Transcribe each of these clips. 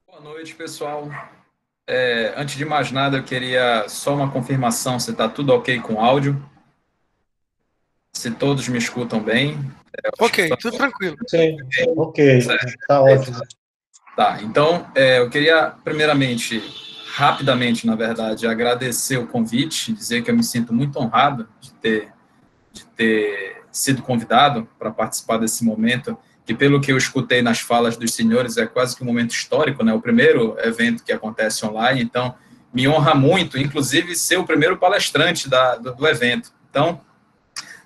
Boa noite, pessoal. Antes de mais nada, eu queria só uma confirmação se está tudo ok com o áudio, se todos me escutam bem. Acho Ok, que está tudo tranquilo. Sim, ok, certo. tá ótimo. Tá, então, eu queria, primeiramente, rapidamente, na verdade, agradecer o convite, dizer que eu me sinto muito honrado de ter sido convidado para participar desse momento, que pelo que eu escutei nas falas dos senhores, é quase que um momento histórico, né? O primeiro evento que acontece online, então me honra muito, inclusive ser o primeiro palestrante do evento. Então,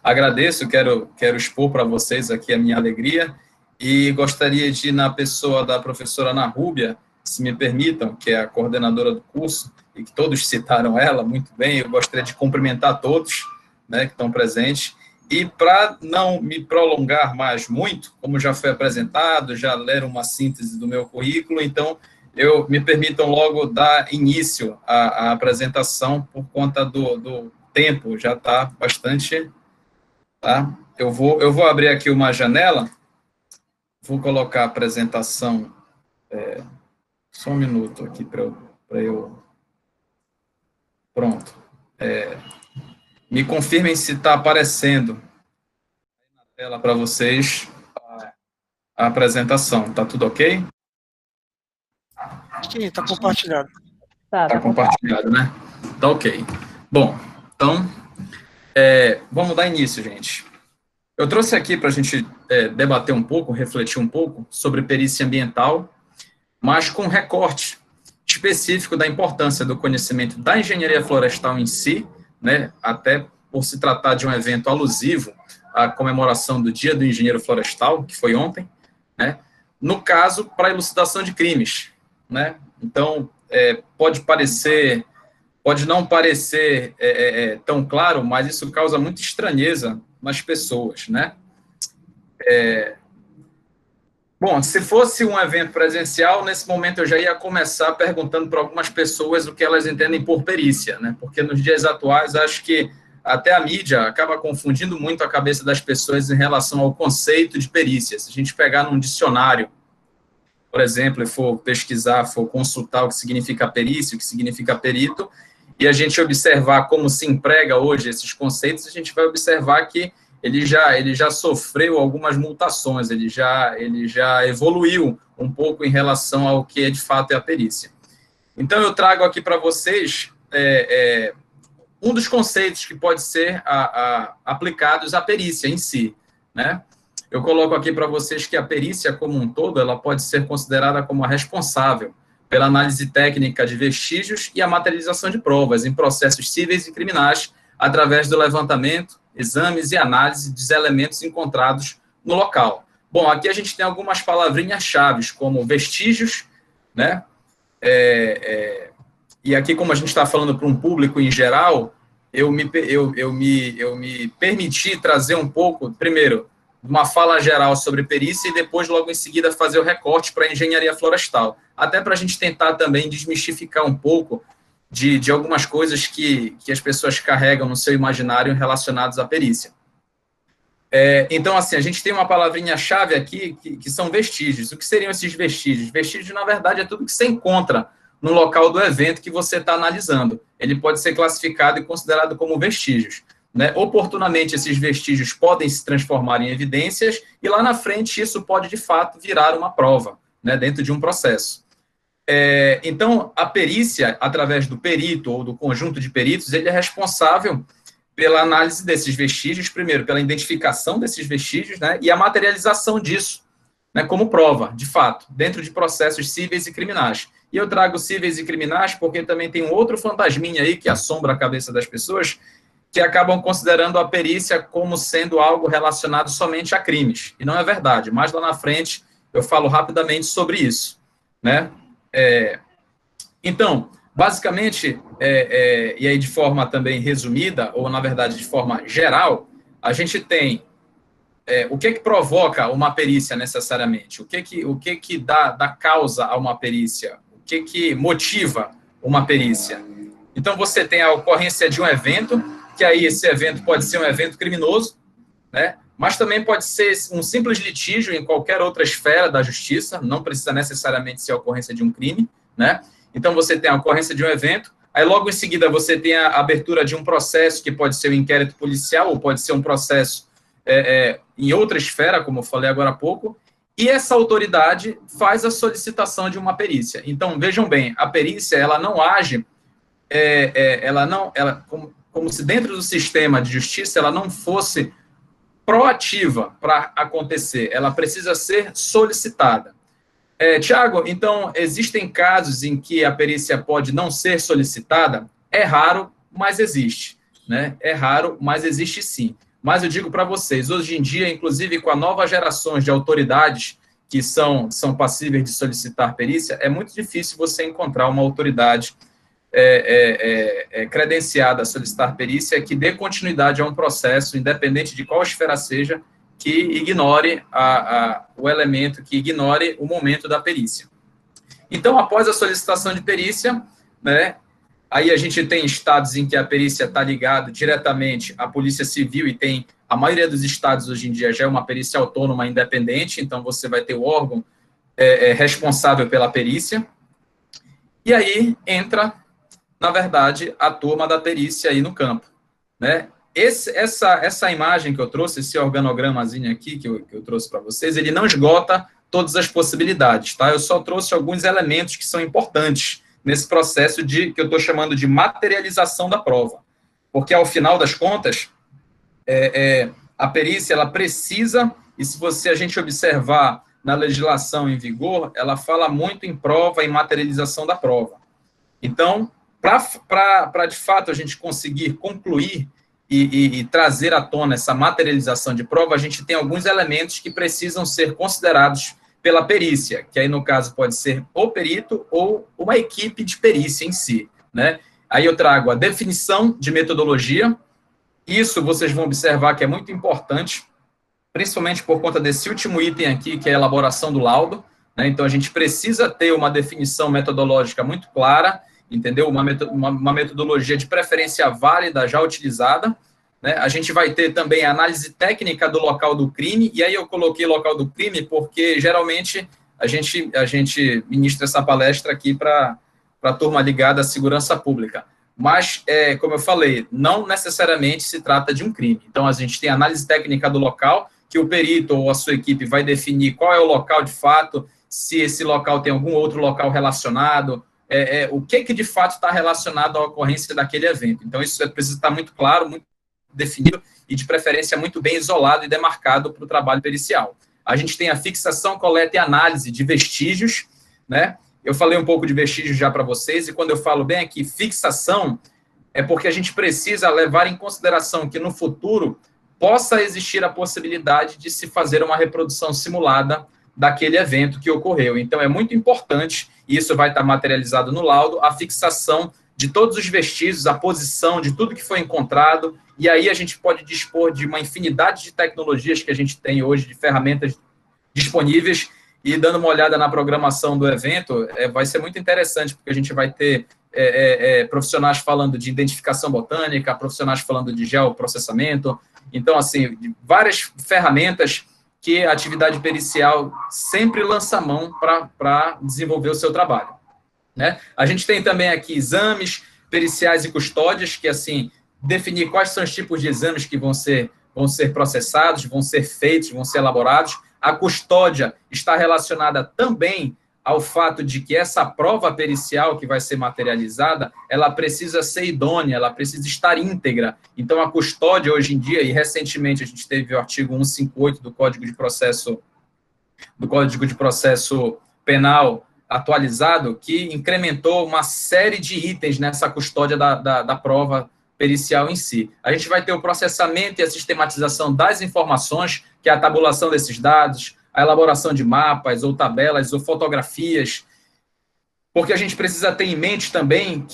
agradeço, quero expor para vocês aqui a minha alegria e gostaria de, na pessoa da professora Ana Rúbia, se me permitam, que é a coordenadora do curso, e que todos citaram ela muito bem, eu gostaria de cumprimentar todos, né, que estão presentes, e para não me prolongar mais muito, como já foi apresentado, já leram uma síntese do meu currículo, então me permitam logo dar início à apresentação por conta do tempo, já está bastante. Tá? Eu vou abrir aqui uma janela, vou colocar a apresentação, só um minuto aqui para eu. Pronto. Me confirmem se está aparecendo na tela para vocês a apresentação. Está tudo ok? Sim, está compartilhado. Está compartilhado, né? Tá ok. Bom, então, vamos dar início, gente. Eu trouxe aqui para a gente debater um pouco, refletir um pouco sobre perícia ambiental, mas com recorte específico da importância do conhecimento da engenharia florestal em si, né, até por se tratar de um evento alusivo à comemoração do Dia do Engenheiro Florestal, que foi ontem, né, no caso, para a elucidação de crimes, né, então, pode não parecer tão claro, mas isso causa muita estranheza nas pessoas, né. Bom, se fosse um evento presencial, nesse momento eu já ia começar perguntando para algumas pessoas o que elas entendem por perícia, né? Porque nos dias atuais, acho que até a mídia acaba confundindo muito a cabeça das pessoas em relação ao conceito de perícia. Se a gente pegar num dicionário, por exemplo, e for pesquisar, for consultar o que significa perícia, o que significa perito, e a gente observar como se emprega hoje esses conceitos, a gente vai observar que ele já sofreu algumas mutações, ele já evoluiu um pouco em relação ao que de fato é a perícia. Então, eu trago aqui para vocês um dos conceitos que pode ser aplicados à perícia em si, né? Eu coloco aqui para vocês que a perícia como um todo, ela pode ser considerada como a responsável pela análise técnica de vestígios e a materialização de provas em processos cíveis e criminais, através do levantamento, exames e análise dos elementos encontrados no local. Bom, aqui a gente tem algumas palavrinhas-chave, como vestígios, né? E aqui, como a gente está falando para um público em geral, eu me permiti trazer um pouco, primeiro, uma fala geral sobre perícia e depois, logo em seguida, fazer o recorte para a engenharia florestal. Até para a gente tentar também desmistificar um pouco de algumas coisas que as pessoas carregam no seu imaginário relacionadas à perícia. Então, assim, a gente tem uma palavrinha-chave aqui que são vestígios. O que seriam esses vestígios? Vestígios, na verdade, é tudo que você encontra no local do evento que você está analisando. Ele pode ser classificado e considerado como vestígios. Né? Oportunamente, esses vestígios podem se transformar em evidências e lá na frente isso pode, de fato, virar uma prova, né, dentro de um processo. Então, a perícia, através do perito ou do conjunto de peritos, ele é responsável pela análise desses vestígios, primeiro, pela identificação desses vestígios, né, e a materialização disso, né, como prova, de fato, dentro de processos cíveis e criminais. E eu trago cíveis e criminais porque também tem um outro fantasminha aí que assombra a cabeça das pessoas, que acabam considerando a perícia como sendo algo relacionado somente a crimes. E não é verdade. Mais lá na frente eu falo rapidamente sobre isso, né? Então, basicamente, e aí de forma também resumida, ou na verdade de forma geral, a gente tem o que provoca uma perícia necessariamente, o que dá causa a uma perícia, o que motiva uma perícia. Então, você tem a ocorrência de um evento, que aí esse evento pode ser um evento criminoso, né? mas também pode ser um simples litígio em qualquer outra esfera da justiça, não precisa necessariamente ser a ocorrência de um crime, né? Então, você tem a ocorrência de um evento, aí logo em seguida você tem a abertura de um processo, que pode ser um inquérito policial, ou pode ser um processo em outra esfera, como eu falei agora há pouco, e essa autoridade faz a solicitação de uma perícia. Então, vejam bem, a perícia, ela não age, como se dentro do sistema de justiça ela não fosse proativa para acontecer, ela precisa ser solicitada. Tiago, então, existem casos em que a perícia pode não ser solicitada? É raro, mas existe, né? É raro, mas existe sim. Mas eu digo para vocês, hoje em dia, inclusive com a nova geração de autoridades que são passíveis de solicitar perícia, é muito difícil você encontrar uma autoridade credenciada a solicitar perícia que dê continuidade a um processo, independente de qual esfera seja, que ignore o elemento, que ignore o momento da perícia. Então, após a solicitação de perícia, né, aí a gente tem estados em que a perícia está ligada diretamente à Polícia Civil e tem, a maioria dos estados hoje em dia já é uma perícia autônoma independente, então você vai ter o órgão responsável pela perícia, e aí entra, na verdade, a turma da perícia aí no campo, né? Essa imagem que eu trouxe, esse organogramazinho aqui que eu trouxe para vocês, ele não esgota todas as possibilidades, tá? Eu só trouxe alguns elementos que são importantes nesse processo que eu estou chamando de materialização da prova. Porque, ao final das contas, a perícia, ela precisa, e se a gente observar na legislação em vigor, ela fala muito em prova e materialização da prova. Então, para de fato a gente conseguir concluir e trazer à tona essa materialização de prova, a gente tem alguns elementos que precisam ser considerados pela perícia, que aí, no caso, pode ser o perito ou uma equipe de perícia em si, né? Aí eu trago a definição de metodologia, isso vocês vão observar que é muito importante, principalmente por conta desse último item aqui, que é a elaboração do laudo, né? Então, a gente precisa ter uma definição metodológica muito clara, entendeu? Uma metodologia de preferência válida, já utilizada, né? A gente vai ter também a análise técnica do local do crime, e aí eu coloquei local do crime porque, geralmente, a gente ministra essa palestra aqui para a turma ligada à segurança pública. Mas, como eu falei, não necessariamente se trata de um crime. Então, a gente tem a análise técnica do local, que o perito ou a sua equipe vai definir qual é o local de fato, se esse local tem algum outro local relacionado, o que de fato está relacionado à ocorrência daquele evento. Então, isso precisa estar muito claro, muito definido e, de preferência, muito bem isolado e demarcado para o trabalho pericial. A gente tem a fixação, coleta e análise de vestígios, né? Eu falei um pouco de vestígios já para vocês, e quando eu falo bem aqui fixação, é porque a gente precisa levar em consideração que no futuro possa existir a possibilidade de se fazer uma reprodução simulada daquele evento que ocorreu. Então, é muito importante, e isso vai estar materializado no laudo, a fixação de todos os vestígios, a posição de tudo que foi encontrado, e aí a gente pode dispor de uma infinidade de tecnologias que a gente tem hoje, de ferramentas disponíveis, e dando uma olhada na programação do evento, vai ser muito interessante, porque a gente vai ter profissionais falando de identificação botânica, profissionais falando de geoprocessamento, então, assim, várias ferramentas que a atividade pericial sempre lança a mão para desenvolver o seu trabalho, né? A gente tem também aqui exames periciais e custódias, que, assim, definir quais são os tipos de exames que vão ser processados, vão ser feitos, vão ser elaborados. A custódia está relacionada também ao fato de que essa prova pericial que vai ser materializada, ela precisa ser idônea, ela precisa estar íntegra. Então, a custódia, hoje em dia, e recentemente a gente teve o artigo 158 do Código de Processo Penal atualizado, que incrementou uma série de itens nessa custódia da prova pericial em si. A gente vai ter o processamento e a sistematização das informações, que é a tabulação desses dados, a elaboração de mapas, ou tabelas, ou fotografias, porque a gente precisa ter em mente também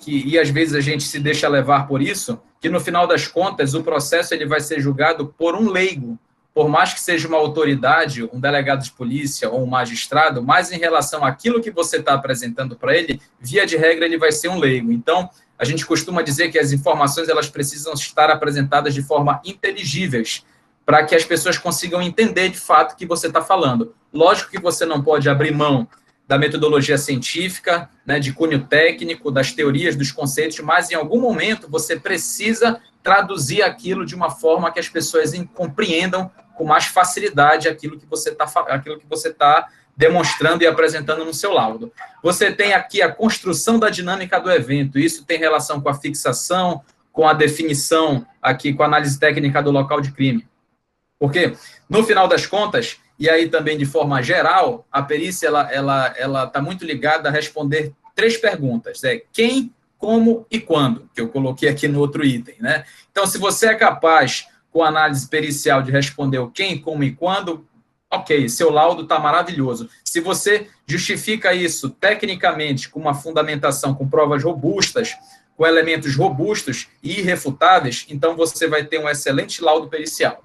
e às vezes a gente se deixa levar por isso, que no final das contas o processo ele vai ser julgado por um leigo, por mais que seja uma autoridade, um delegado de polícia ou um magistrado, mas em relação àquilo que você está apresentando para ele, via de regra ele vai ser um leigo. Então, a gente costuma dizer que as informações elas precisam estar apresentadas de forma inteligíveis, para que as pessoas consigam entender de fato o que você está falando. Lógico que você não pode abrir mão da metodologia científica, né, de cunho técnico, das teorias, dos conceitos, mas em algum momento você precisa traduzir aquilo de uma forma que as pessoas compreendam com mais facilidade aquilo que você está demonstrando e apresentando no seu laudo. Você tem aqui a construção da dinâmica do evento, isso tem relação com a fixação, com a definição aqui, com a análise técnica do local de crime. Porque, no final das contas, e aí também de forma geral, a perícia ela está muito ligada a responder 3 perguntas. Quem, como e quando, que eu coloquei aqui no outro item, né? Então, se você é capaz, com a análise pericial, de responder o quem, como e quando, ok, seu laudo está maravilhoso. Se você justifica isso tecnicamente, com uma fundamentação, com provas robustas, com elementos robustos e irrefutáveis, então você vai ter um excelente laudo pericial.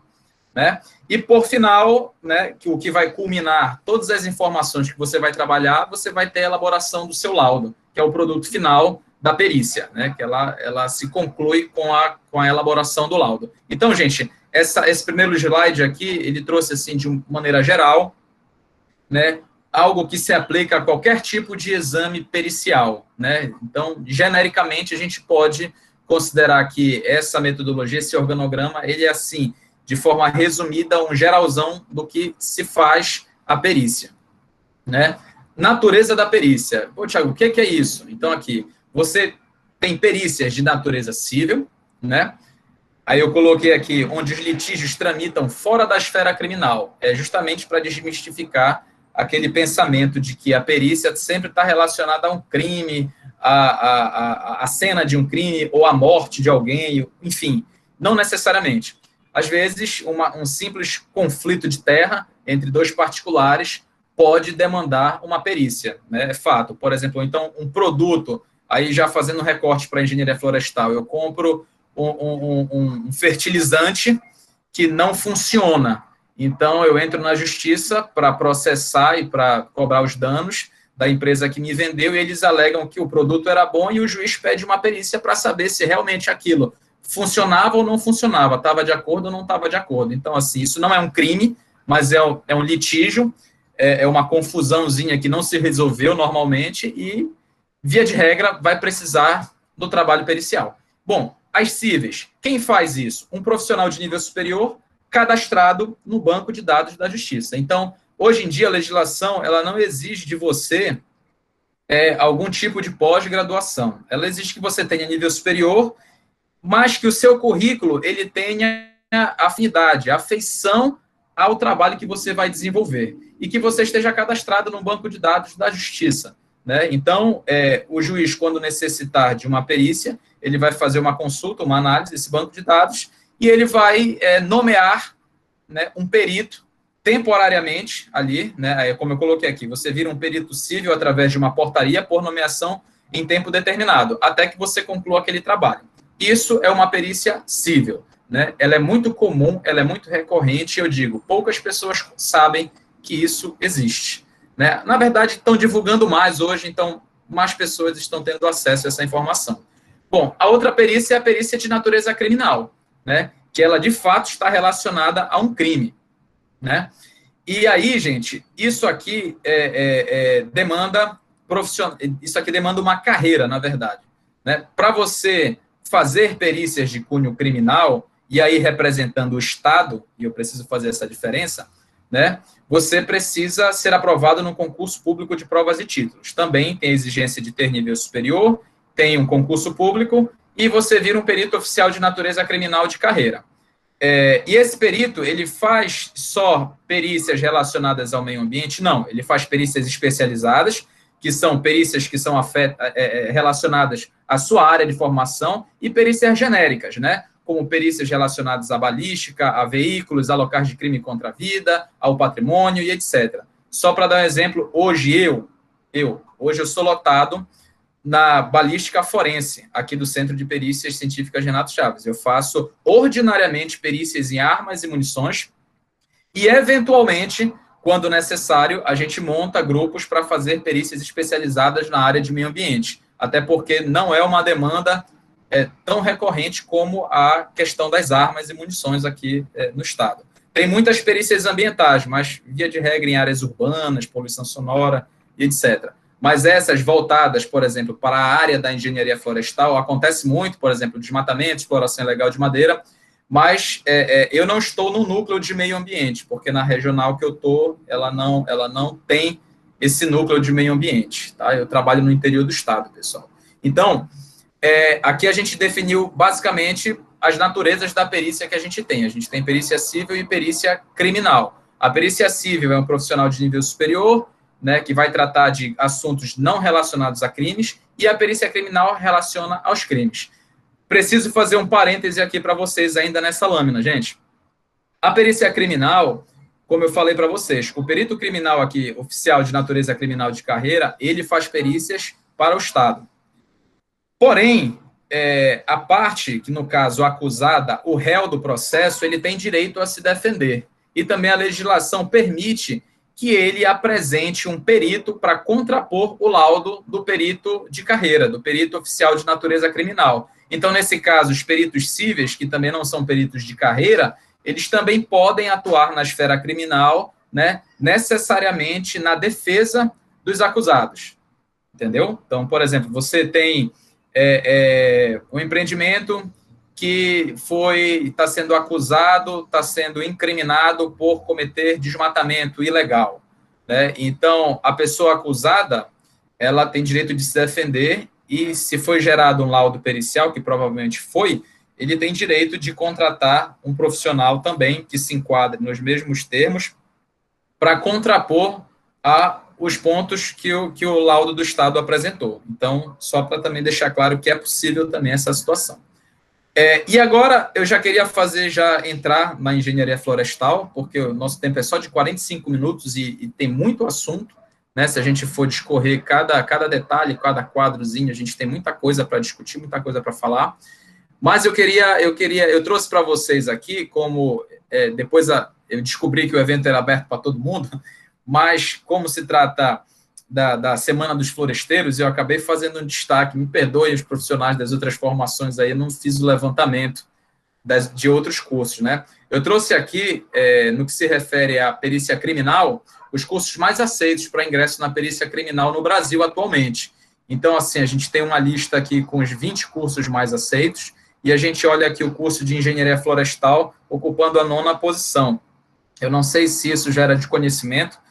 Né? E, por final, né, o que vai culminar todas as informações que você vai trabalhar, você vai ter a elaboração do seu laudo, que é o produto final da perícia, né, que ela se conclui com a elaboração do laudo. Então, gente, esse primeiro slide aqui, ele trouxe, assim, de maneira geral, né, algo que se aplica a qualquer tipo de exame pericial, né? Então, genericamente, a gente pode considerar que essa metodologia, esse organograma, ele é, assim, de forma resumida, um geralzão do que se faz a perícia, né? Natureza da perícia. Pô, Thiago, o que é isso? Então, aqui, você tem perícias de natureza civil, né? Aí eu coloquei aqui, onde os litígios tramitam fora da esfera criminal. É justamente para desmistificar aquele pensamento de que a perícia sempre está relacionada a um crime, a cena de um crime, ou a morte de alguém, enfim, não necessariamente. Às vezes, um simples conflito de terra entre 2 particulares pode demandar uma perícia, né? É fato. Por exemplo, então, um produto, aí já fazendo um recorte para a engenharia florestal, eu compro um fertilizante que não funciona. Então, eu entro na justiça para processar e para cobrar os danos da empresa que me vendeu, e eles alegam que o produto era bom, e o juiz pede uma perícia para saber se realmente aquilo funcionava ou não funcionava, estava de acordo ou não estava de acordo. Então, assim, isso não é um crime, mas é um litígio, é uma confusãozinha que não se resolveu normalmente e, via de regra, vai precisar do trabalho pericial. Bom, as cíveis, quem faz isso? Um profissional de nível superior cadastrado no banco de dados da Justiça. Então, hoje em dia, a legislação ela não exige de você algum tipo de pós-graduação. Ela exige que você tenha nível superior, mas que o seu currículo ele tenha afinidade, afeição ao trabalho que você vai desenvolver e que você esteja cadastrado no banco de dados da Justiça, né? Então, o juiz, quando necessitar de uma perícia, ele vai fazer uma consulta, uma análise desse banco de dados e ele vai nomear, né, um perito temporariamente ali, né? Como eu coloquei aqui, você vira um perito civil através de uma portaria por nomeação em tempo determinado, até que você conclua aquele trabalho. Isso é uma perícia civil, né? Ela é muito comum, ela é muito recorrente, eu digo, poucas pessoas sabem que isso existe, né? Na verdade, estão divulgando mais hoje, então mais pessoas estão tendo acesso a essa informação. Bom, a outra perícia é a perícia de natureza criminal, né? Que ela, de fato, está relacionada a um crime, né? E aí, gente, isso aqui demanda profissional, isso aqui demanda uma carreira, na verdade, né? Para você fazer perícias de cunho criminal, e aí representando o Estado, e eu preciso fazer essa diferença, né? Você precisa ser aprovado no concurso público de provas e títulos. Também tem a exigência de ter nível superior, tem um concurso público, e você vira um perito oficial de natureza criminal de carreira. E esse perito, ele faz só perícias relacionadas ao meio ambiente? Não, ele faz perícias especializadas, que são perícias que são relacionadas à sua área de formação, e perícias genéricas, né? Como perícias relacionadas à balística, a veículos, a locais de crime contra a vida, ao patrimônio e etc. Só para dar um exemplo, hoje eu sou lotado na balística forense, aqui do Centro de Perícias Científicas Renato Chaves. Eu faço ordinariamente perícias em armas e munições e, eventualmente, quando necessário, a gente monta grupos para fazer perícias especializadas na área de meio ambiente, até porque não é uma demanda tão recorrente como a questão das armas e munições aqui no Estado. Tem muitas perícias ambientais, mas via de regra em áreas urbanas, poluição sonora e etc. Mas essas voltadas, por exemplo, para a área da engenharia florestal, acontece muito, por exemplo, desmatamento, exploração ilegal de madeira, mas eu não estou no núcleo de meio ambiente, porque na regional que eu estou, ela não tem esse núcleo de meio ambiente, tá? Eu trabalho no interior do estado, pessoal. Então, aqui a gente definiu basicamente as naturezas da perícia que a gente tem. A gente tem perícia civil e perícia criminal. A perícia civil é um profissional de nível superior, né, que vai tratar de assuntos não relacionados a crimes, e a perícia criminal relaciona aos crimes. Preciso fazer um parêntese aqui para vocês ainda nessa lâmina, gente. A perícia criminal, como eu falei para vocês, o perito criminal aqui, oficial de natureza criminal de carreira, ele faz perícias para o Estado. Porém, a parte, que no caso acusada, o réu do processo, ele tem direito a se defender. E também a legislação permite que ele apresente um perito para contrapor o laudo do perito de carreira, do perito oficial de natureza criminal. Então, nesse caso, os peritos cíveis, que também não são peritos de carreira, eles também podem atuar na esfera criminal, né, necessariamente na defesa dos acusados. Entendeu? Então, por exemplo, você tem um empreendimento que está sendo acusado, está sendo incriminado por cometer desmatamento ilegal, né? Então, a pessoa acusada, ela tem direito de se defender e, se foi gerado um laudo pericial, que provavelmente foi, ele tem direito de contratar um profissional também que se enquadre nos mesmos termos para contrapor os pontos que o laudo do Estado apresentou. Então, só para também deixar claro que é possível também essa situação. E agora, eu já queria entrar na engenharia florestal, porque o nosso tempo é só de 45 minutos e tem muito assunto, né? Se a gente for discorrer cada detalhe, cada quadrozinho, a gente tem muita coisa para discutir, muita coisa para falar. Mas eu trouxe para vocês aqui, como depois eu descobri que o evento era aberto para todo mundo, mas como se trata da Semana dos Floresteiros, eu acabei fazendo um destaque, me perdoem os profissionais das outras formações aí, eu não fiz o levantamento de outros cursos, né? Eu trouxe aqui, no que se refere à perícia criminal, os cursos mais aceitos para ingresso na perícia criminal no Brasil atualmente. Então, assim, a gente tem uma lista aqui com os 20 cursos mais aceitos, e a gente olha aqui o curso de Engenharia Florestal ocupando a 9ª posição. Eu não sei se isso gera de conhecimento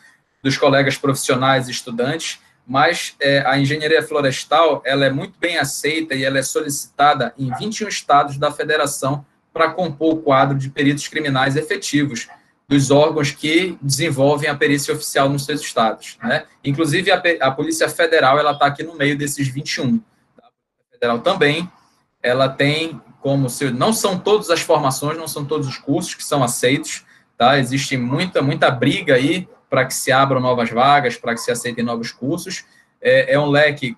dos colegas profissionais e estudantes, mas a engenharia florestal ela é muito bem aceita e ela é solicitada em 21 estados da federação para compor o quadro de peritos criminais efetivos dos órgãos que desenvolvem a perícia oficial nos seus estados, né? Inclusive, a Polícia Federal ela está aqui no meio desses 21. A Polícia Federal também ela tem não são todas as formações, não são todos os cursos que são aceitos, tá? Existe muita briga aí para que se abram novas vagas, para que se aceitem novos cursos. É um leque,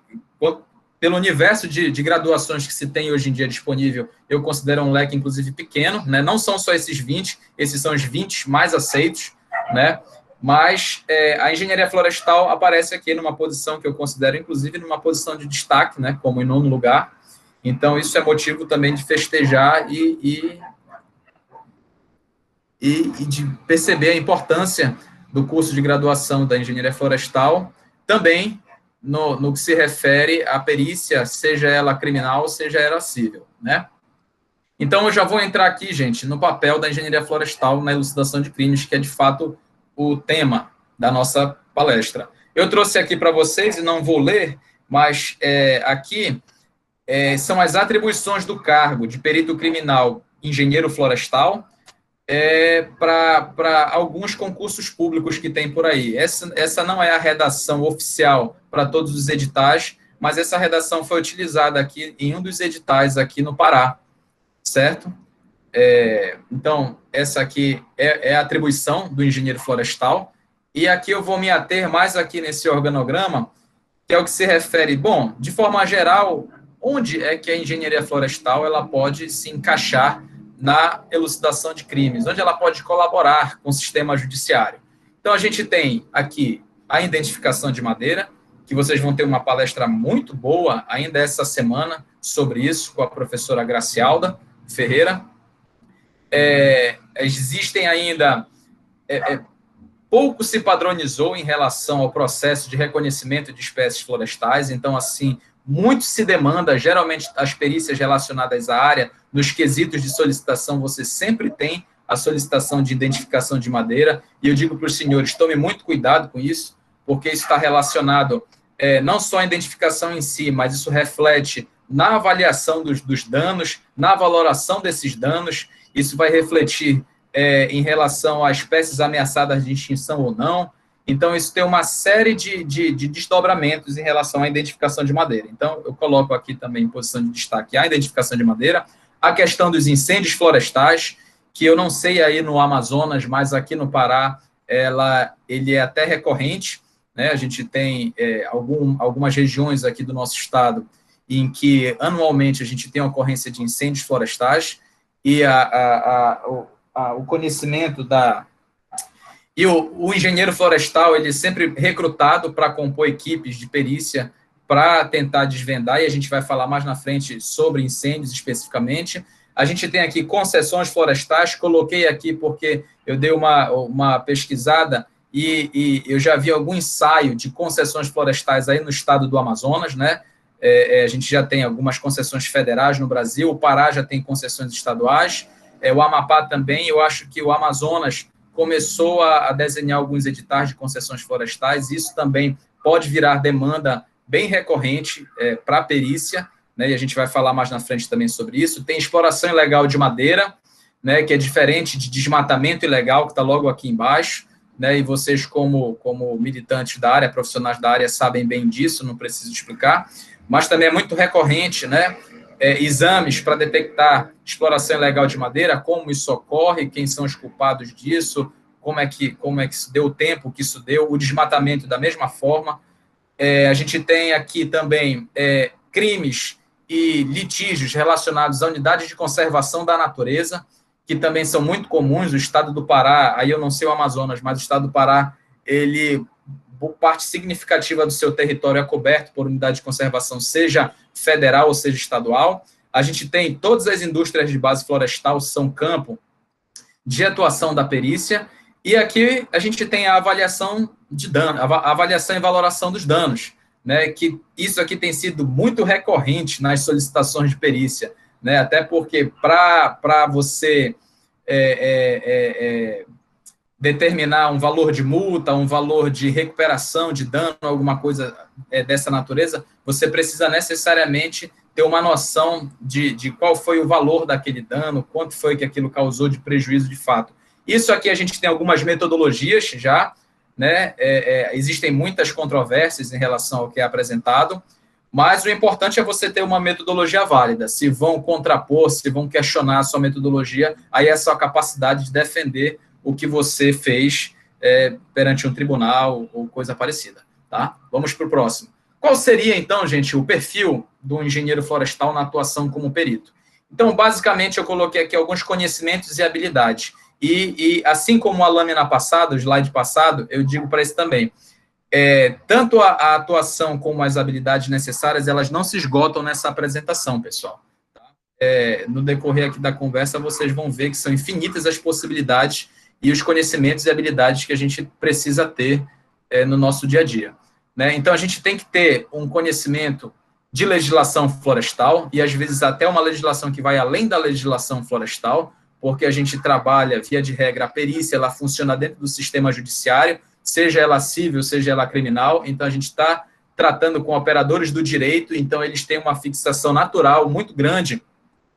pelo universo de graduações que se tem hoje em dia disponível, eu considero um leque, inclusive, pequeno, né? Não são só esses 20, esses são os 20 mais aceitos, né? Mas a engenharia florestal aparece aqui numa posição que eu considero, inclusive, numa posição de destaque, né? Como em 9º lugar. Então, isso é motivo também de festejar e de perceber a importância do curso de graduação da engenharia florestal, também no que se refere à perícia, seja ela criminal, seja ela civil, né? Então, eu já vou entrar aqui, gente, no papel da engenharia florestal na elucidação de crimes, que é, de fato, o tema da nossa palestra. Eu trouxe aqui para vocês, e não vou ler, mas aqui são as atribuições do cargo de perito criminal engenheiro florestal, para alguns concursos públicos que tem por aí. Essa não é a redação oficial para todos os editais, mas essa redação foi utilizada aqui em um dos editais aqui no Pará, certo? Então, essa aqui é a atribuição do engenheiro florestal, e aqui eu vou me ater mais aqui nesse organograma, que é o que se refere, bom, de forma geral, onde é que a engenharia florestal ela pode se encaixar na elucidação de crimes, onde ela pode colaborar com o sistema judiciário. Então, a gente tem aqui a identificação de madeira, que vocês vão ter uma palestra muito boa ainda essa semana sobre isso, com a professora Gracialda Ferreira. existem ainda... pouco se padronizou em relação ao processo de reconhecimento de espécies florestais, então, assim, muito se demanda, geralmente, as perícias relacionadas à área, nos quesitos de solicitação, você sempre tem a solicitação de identificação de madeira, e eu digo para os senhores, tome muito cuidado com isso, porque isso está relacionado não só à identificação em si, mas isso reflete na avaliação dos danos, na valoração desses danos, isso vai refletir em relação a espécies ameaçadas de extinção ou não. Então, isso tem uma série de desdobramentos em relação à identificação de madeira. Então, eu coloco aqui também em posição de destaque a identificação de madeira, a questão dos incêndios florestais, que eu não sei aí no Amazonas, mas aqui no Pará, ele é até recorrente, né? A gente tem algumas regiões aqui do nosso estado em que, anualmente, a gente tem a ocorrência de incêndios florestais, e o conhecimento E o engenheiro florestal, ele é sempre recrutado para compor equipes de perícia para tentar desvendar, e a gente vai falar mais na frente sobre incêndios especificamente. A gente tem aqui concessões florestais, coloquei aqui porque eu dei uma pesquisada e eu já vi algum ensaio de concessões florestais aí no estado do Amazonas, né? A gente já tem algumas concessões federais no Brasil, o Pará já tem concessões estaduais, o Amapá também. Eu acho que o Amazonas começou a desenhar alguns editais de concessões florestais, isso também pode virar demanda bem recorrente para a perícia, né, e a gente vai falar mais na frente também sobre isso. Tem exploração ilegal de madeira, né, que é diferente de desmatamento ilegal, que está logo aqui embaixo, né, e vocês, como militantes da área, profissionais da área, sabem bem disso, não preciso explicar, mas também é muito recorrente, né, exames para detectar exploração ilegal de madeira, como isso ocorre, quem são os culpados disso, como é que isso deu o tempo que isso deu, o desmatamento da mesma forma. A gente tem aqui também crimes e litígios relacionados a unidades de conservação da natureza, que também são muito comuns. O estado do Pará, aí eu não sei o Amazonas, mas o estado do Pará, parte significativa do seu território é coberto por unidade de conservação, seja federal ou seja estadual. A gente tem todas as indústrias de base florestal, são campo de atuação da perícia, e aqui a gente tem a avaliação de dano, a avaliação e valoração dos danos, né, que isso aqui tem sido muito recorrente nas solicitações de perícia, né, até porque para você determinar um valor de multa, um valor de recuperação de dano, alguma coisa dessa natureza, você precisa necessariamente ter uma noção de qual foi o valor daquele dano, quanto foi que aquilo causou de prejuízo de fato. Isso aqui a gente tem algumas metodologias já, né? Existem muitas controvérsias em relação ao que é apresentado, mas o importante é você ter uma metodologia válida. Se vão contrapor, se vão questionar a sua metodologia, aí é a sua capacidade de defender o que você fez perante um tribunal ou coisa parecida, tá? Vamos para o próximo. Qual seria, então, gente, o perfil do engenheiro florestal na atuação como perito? Então, basicamente, eu coloquei aqui alguns conhecimentos e habilidades. E assim como a lâmina passada, o slide passado, eu digo para isso também. Tanto a atuação como as habilidades necessárias, elas não se esgotam nessa apresentação, pessoal. Tá? No decorrer aqui da conversa, vocês vão ver que são infinitas as possibilidades e os conhecimentos e habilidades que a gente precisa ter no nosso dia a dia. Né? Então, a gente tem que ter um conhecimento de legislação florestal, e às vezes até uma legislação que vai além da legislação florestal, porque a gente trabalha, via de regra, a perícia, ela funciona dentro do sistema judiciário, seja ela civil, seja ela criminal, então a gente está tratando com operadores do direito, então eles têm uma fixação natural muito grande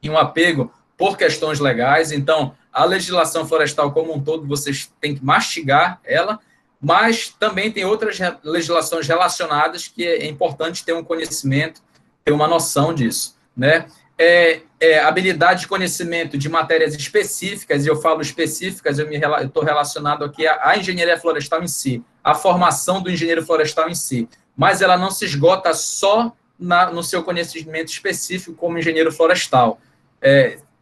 e um apego por questões legais. Então, a legislação florestal como um todo, vocês têm que mastigar ela, mas também tem outras legislações relacionadas que é importante ter um conhecimento, ter uma noção disso, né? Habilidade de conhecimento de matérias específicas, e eu falo específicas, eu estou relacionado aqui à engenharia florestal em si, à formação do engenheiro florestal em si, mas ela não se esgota só no seu conhecimento específico como engenheiro florestal.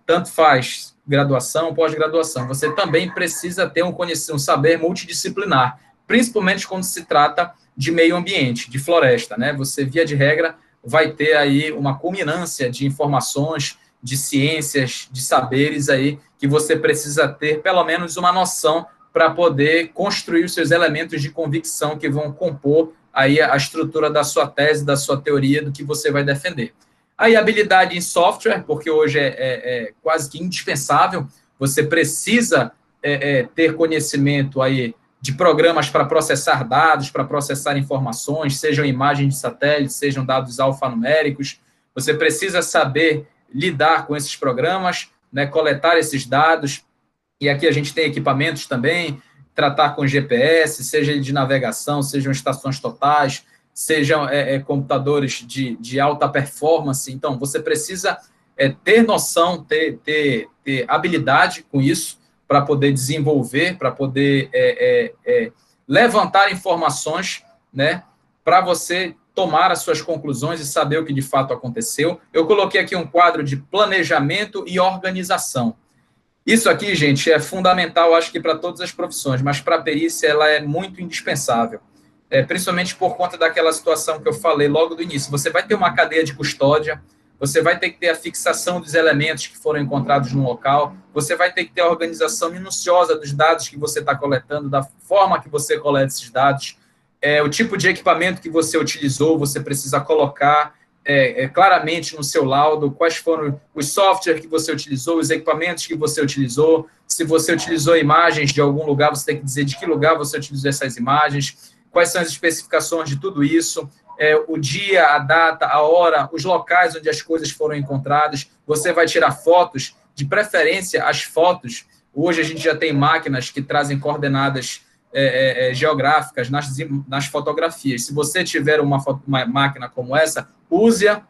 Tanto faz graduação, pós-graduação, você também precisa ter um saber multidisciplinar, principalmente quando se trata de meio ambiente, de floresta, né? Você, via de regra, vai ter aí uma culminância de informações de ciências, de saberes aí, que você precisa ter pelo menos uma noção para poder construir os seus elementos de convicção que vão compor aí a estrutura da sua tese, da sua teoria, do que você vai defender. Aí, habilidade em software, porque hoje é quase que indispensável, você precisa ter conhecimento aí de programas para processar dados, para processar informações, sejam imagens de satélite, sejam dados alfanuméricos. Você precisa saber lidar com esses programas, né, coletar esses dados, e aqui a gente tem equipamentos também, tratar com GPS, seja de navegação, sejam estações totais, sejam computadores de alta performance. Então, você precisa ter noção, ter habilidade com isso, para poder desenvolver, para poder levantar informações, né, para você tomar as suas conclusões e saber o que de fato aconteceu. Eu coloquei aqui um quadro de planejamento e organização. Isso aqui, gente, é fundamental, acho que para todas as profissões, mas para a perícia ela é muito indispensável, principalmente por conta daquela situação que eu falei logo do início. Você vai ter uma cadeia de custódia, você vai ter que ter a fixação dos elementos que foram encontrados no local, você vai ter que ter a organização minuciosa dos dados que você está coletando, da forma que você coleta esses dados, o tipo de equipamento que você utilizou, você precisa colocar claramente no seu laudo, quais foram os softwares que você utilizou, os equipamentos que você utilizou, se você utilizou imagens de algum lugar, você tem que dizer de que lugar você utilizou essas imagens, quais são as especificações de tudo isso, o dia, a data, a hora, os locais onde as coisas foram encontradas. Você vai tirar fotos, de preferência as fotos. Hoje a gente já tem máquinas que trazem coordenadas geográficas nas fotografias. Se você tiver uma máquina como essa, use-a,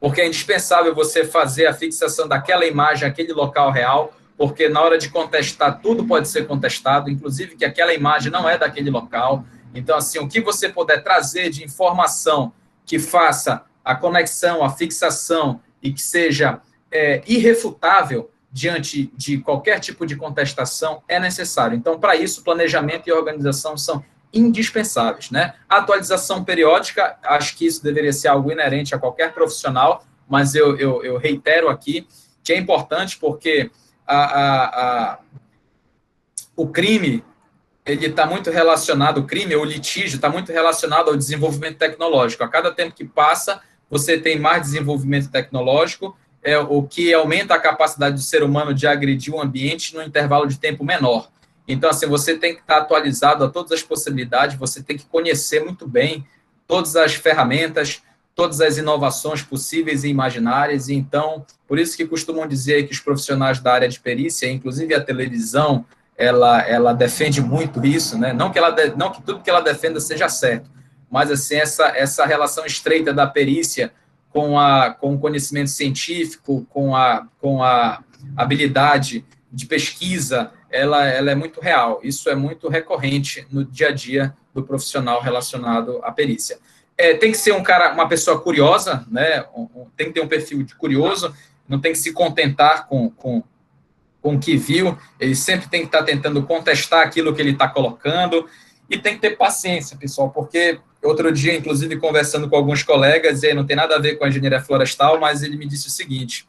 porque é indispensável você fazer a fixação daquela imagem, aquele local real, porque na hora de contestar, tudo pode ser contestado, inclusive que aquela imagem não é daquele local. Então, assim, o que você puder trazer de informação que faça a conexão, a fixação e que seja irrefutável diante de qualquer tipo de contestação é necessário. Então, para isso, planejamento e organização são indispensáveis, né? A atualização periódica, acho que isso deveria ser algo inerente a qualquer profissional, mas eu reitero aqui que é importante porque o crime, ele está muito relacionado, o crime ou litígio está muito relacionado ao desenvolvimento tecnológico. A cada tempo que passa, você tem mais desenvolvimento tecnológico, o que aumenta a capacidade do ser humano de agredir o ambiente num intervalo de tempo menor. Então, assim, você tem que estar atualizado a todas as possibilidades, você tem que conhecer muito bem todas as ferramentas, todas as inovações possíveis e imaginárias. E então, por isso que costumam dizer que os profissionais da área de perícia, inclusive a televisão, ela defende muito isso, né? Não que tudo que ela defenda seja certo, mas assim, essa relação estreita da perícia com o conhecimento científico, com a habilidade de pesquisa, ela é muito real. Isso é muito recorrente no dia a dia do profissional relacionado à perícia. Tem que ser uma pessoa curiosa, né? Tem que ter um perfil de curioso, não tem que se contentar com o que viu, ele sempre tem que estar tentando contestar aquilo que ele está colocando, e tem que ter paciência, pessoal, porque outro dia, inclusive, conversando com alguns colegas, e não tem nada a ver com a engenharia florestal, mas ele me disse o seguinte: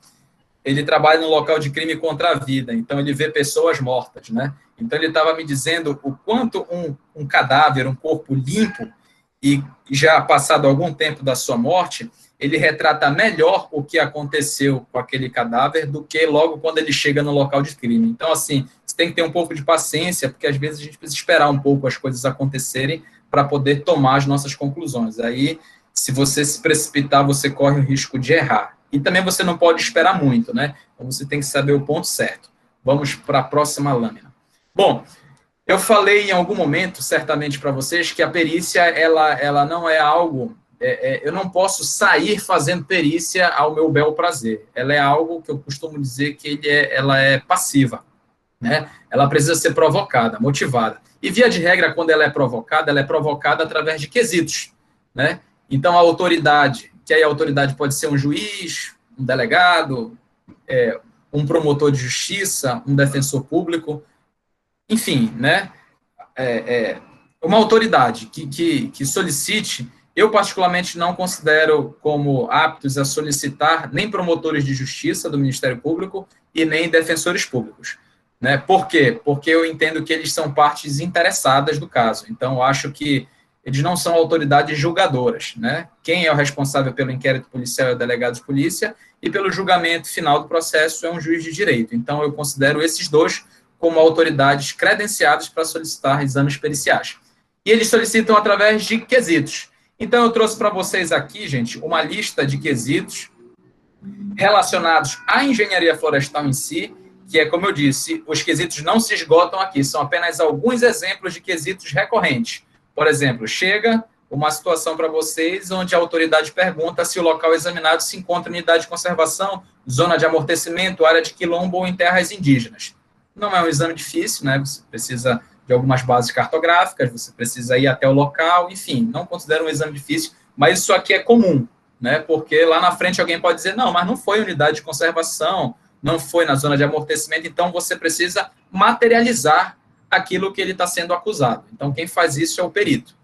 ele trabalha no local de crime contra a vida, então ele vê pessoas mortas, né? Então ele estava me dizendo o quanto um cadáver, um corpo limpo, e já passado algum tempo da sua morte, ele retrata melhor o que aconteceu com aquele cadáver do que logo quando ele chega no local de crime. Então, assim, você tem que ter um pouco de paciência, porque às vezes a gente precisa esperar um pouco as coisas acontecerem para poder tomar as nossas conclusões. Aí, se você se precipitar, você corre o risco de errar. E também você não pode esperar muito, né? Então, você tem que saber o ponto certo. Vamos para a próxima lâmina. Bom, eu falei em algum momento, certamente para vocês, que a perícia, ela não é algo... eu não posso sair fazendo perícia ao meu bel prazer. Ela é algo que eu costumo dizer que ela é passiva, né? Ela precisa ser provocada, motivada. E, via de regra, quando ela é provocada através de quesitos, né? Então, a autoridade, que aí a autoridade pode ser um juiz, um delegado, um promotor de justiça, um defensor público, enfim, né? Uma autoridade que solicite, Eu, particularmente, não considero como aptos a solicitar nem promotores de justiça do Ministério Público e nem defensores públicos. Né? Por quê? Porque eu entendo que eles são partes interessadas do caso. Então, eu acho que eles não são autoridades julgadoras. Né? Quem é o responsável pelo inquérito policial é o delegado de polícia e pelo julgamento final do processo é um juiz de direito. Então, eu considero esses dois como autoridades credenciadas para solicitar exames periciais. E eles solicitam através de quesitos. Então, eu trouxe para vocês aqui, gente, uma lista de quesitos relacionados à engenharia florestal em si, que é, como eu disse, os quesitos não se esgotam aqui, são apenas alguns exemplos de quesitos recorrentes. Por exemplo, chega uma situação para vocês onde a autoridade pergunta se o local examinado se encontra em unidade de conservação, zona de amortecimento, área de quilombo ou em terras indígenas. Não é um exame difícil, né? Você precisa de algumas bases cartográficas, você precisa ir até o local, enfim, não considero um exame difícil, mas isso aqui é comum, né? Porque lá na frente alguém pode dizer, não, mas não foi unidade de conservação, não foi na zona de amortecimento, então você precisa materializar aquilo que ele está sendo acusado. Então, quem faz isso é o perito.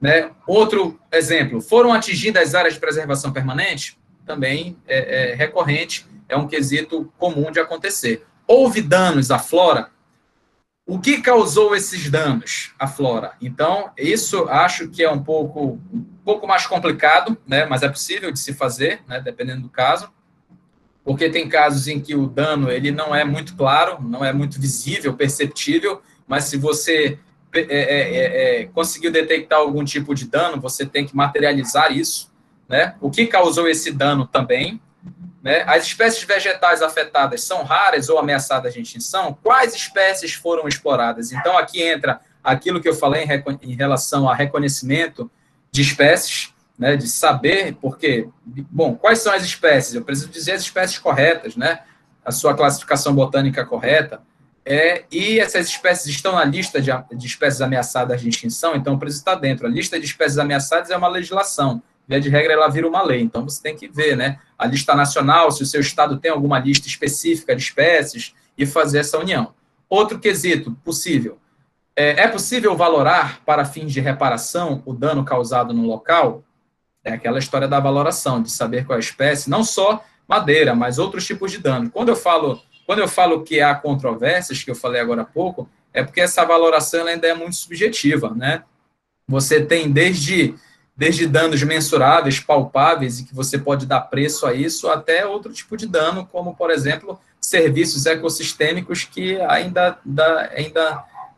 Né? Outro exemplo, foram atingidas as áreas de preservação permanente? Também é recorrente, é um quesito comum de acontecer. Houve danos à flora? O que causou esses danos à flora? Então, isso acho que é um pouco mais complicado, né? Mas é possível de se fazer, né? Dependendo do caso, porque tem casos em que o dano ele não é muito claro, não é muito visível, perceptível, mas se você conseguiu detectar algum tipo de dano, você tem que materializar isso, né? O que causou esse dano também, né? As espécies vegetais afetadas são raras ou ameaçadas de extinção? Quais espécies foram exploradas? Então, aqui entra aquilo que eu falei em relação a reconhecimento de espécies, né? De saber, porque, bom, quais são as espécies? Eu preciso dizer as espécies corretas, né? A sua classificação botânica correta. E essas espécies estão na lista de espécies ameaçadas de extinção, então, preciso estar dentro. A lista de espécies ameaçadas é uma legislação. Via de regra, ela vira uma lei. Então, você tem que ver, né? A lista nacional, se o seu estado tem alguma lista específica de espécies, e fazer essa união. Outro quesito possível. É possível valorar, para fins de reparação, o dano causado no local? É aquela história da valoração, de saber qual é a espécie, não só madeira, mas outros tipos de dano. Quando eu falo que há controvérsias, que eu falei agora há pouco, é porque essa valoração ela ainda é muito subjetiva, né? Você tem desde danos mensuráveis, palpáveis, e que você pode dar preço a isso, até outro tipo de dano, como, por exemplo, serviços ecossistêmicos que ainda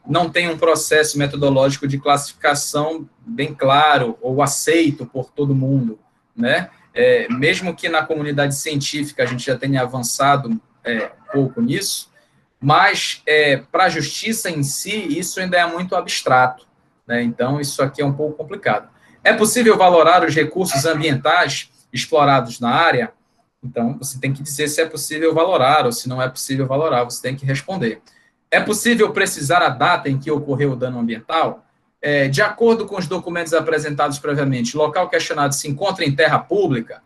não tem um processo metodológico de classificação bem claro ou aceito por todo mundo, né? Mesmo que na comunidade científica a gente já tenha avançado pouco nisso, mas para a justiça em si, isso ainda é muito abstrato, né? Então, isso aqui é um pouco complicado. É possível valorar os recursos ambientais explorados na área? Então, você tem que dizer se é possível valorar ou se não é possível valorar, você tem que responder. É possível precisar a data em que ocorreu o dano ambiental? De acordo com os documentos apresentados previamente, o local questionado se encontra em terra pública?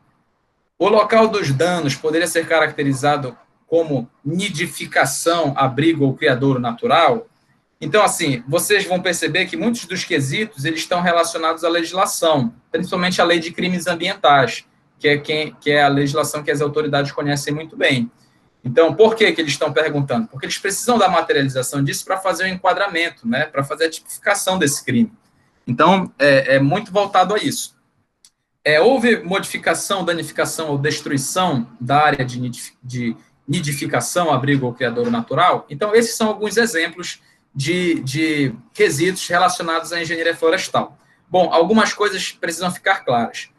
O local dos danos poderia ser caracterizado como nidificação, abrigo ou criadouro natural? Então, assim, vocês vão perceber que muitos dos quesitos eles estão relacionados à legislação, principalmente à lei de crimes ambientais, que é a legislação que as autoridades conhecem muito bem. Então, por que eles estão perguntando? Porque eles precisam da materialização disso para fazer o enquadramento, né, para fazer a tipificação desse crime. Então, é muito voltado a isso. Houve modificação, danificação ou destruição da área de nidificação, abrigo ou criadouro natural? Então, esses são alguns exemplos de quesitos relacionados à engenharia florestal. Bom, algumas coisas precisam ficar claras.